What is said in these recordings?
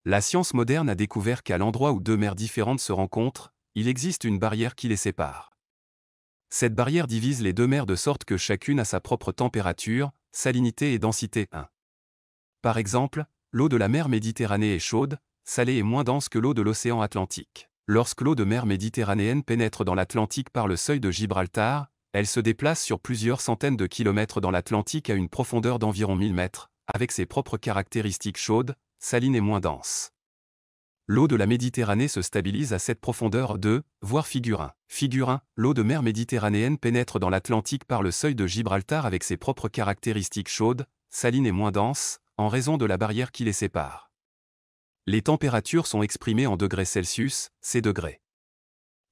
La science moderne a découvert qu'à l'endroit où deux mers différentes se rencontrent, il existe une barrière qui les sépare. Cette barrière divise les deux mers de sorte que chacune a sa propre température, salinité et densité 1. Par exemple, l'eau de la mer Méditerranée est chaude, salée et moins dense que l'eau de l'océan Atlantique. Lorsque l'eau de mer Méditerranéenne pénètre dans l'Atlantique par le seuil de Gibraltar, elle se déplace sur plusieurs centaines de kilomètres dans l'Atlantique à une profondeur d'environ 1000 mètres, avec ses propres caractéristiques chaudes, salines et moins denses. L'eau de la Méditerranée se stabilise à cette profondeur 2, voire figure 1. Figure 1, l'eau de mer Méditerranéenne pénètre dans l'Atlantique par le seuil de Gibraltar avec ses propres caractéristiques chaudes, salines et moins denses, en raison de la barrière qui les sépare. Les températures sont exprimées en degrés Celsius, C degrés.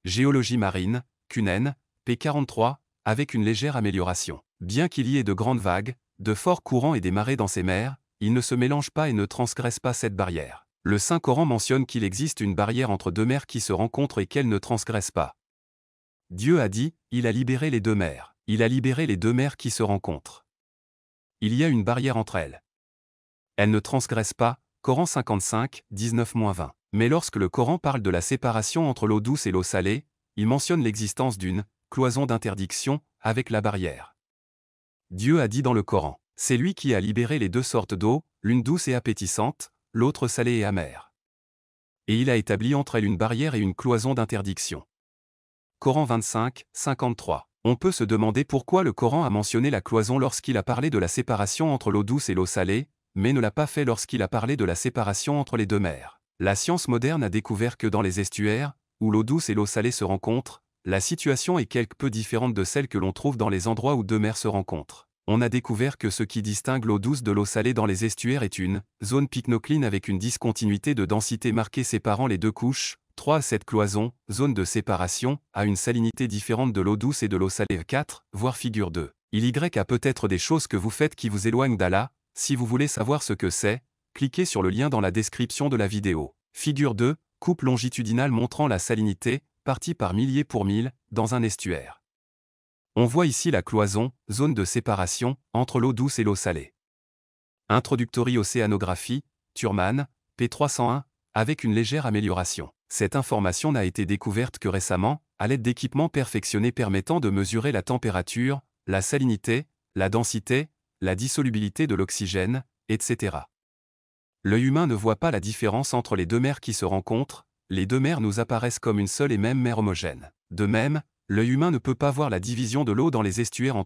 Géologie marine, Cunen, p. 43, avec une légère amélioration. Bien qu'il y ait de grandes vagues, de forts courants et des marées dans ces mers, ils ne se mélangent pas et ne transgressent pas cette barrière. Le Saint-Coran mentionne qu'il existe une barrière entre deux mers qui se rencontrent et qu'elles ne transgressent pas. Dieu a dit, il a libéré les deux mers. Il a libéré les deux mers qui se rencontrent. Il y a une barrière entre elles. Elles ne transgressent pas, Coran 55, 19-20. Mais lorsque le Coran parle de la séparation entre l'eau douce et l'eau salée, il mentionne l'existence d'une cloison d'interdiction avec la barrière. Dieu a dit dans le Coran, c'est lui qui a libéré les deux sortes d'eau, l'une douce et appétissante, l'autre salée et amère. Et il a établi entre elles une barrière et une cloison d'interdiction. Coran 25, 53. On peut se demander pourquoi le Coran a mentionné la cloison lorsqu'il a parlé de la séparation entre l'eau douce et l'eau salée, mais ne l'a pas fait lorsqu'il a parlé de la séparation entre les deux mers. La science moderne a découvert que dans les estuaires, où l'eau douce et l'eau salée se rencontrent, la situation est quelque peu différente de celle que l'on trouve dans les endroits où deux mers se rencontrent. On a découvert que ce qui distingue l'eau douce de l'eau salée dans les estuaires est une zone pycnocline avec une discontinuité de densité marquée séparant les deux couches. 3. Cette cloison, zone de séparation, a une salinité différente de l'eau douce et de l'eau salée. 4. Voir figure 2. Il y a peut-être des choses que vous faites qui vous éloignent d'Allah. Si vous voulez savoir ce que c'est, cliquez sur le lien dans la description de la vidéo. Figure 2, coupe longitudinale montrant la salinité, partie par milliers pour 1000, dans un estuaire. On voit ici la cloison, zone de séparation, entre l'eau douce et l'eau salée. Introductory Océanographie, Thurman, p. 301, avec une légère amélioration. Cette information n'a été découverte que récemment, à l'aide d'équipements perfectionnés permettant de mesurer la température, la salinité, la densité, la dissolubilité de l'oxygène, etc. L'œil humain ne voit pas la différence entre les deux mers qui se rencontrent, les deux mers nous apparaissent comme une seule et même mer homogène. De même, l'œil humain ne peut pas voir la division de l'eau dans les estuaires en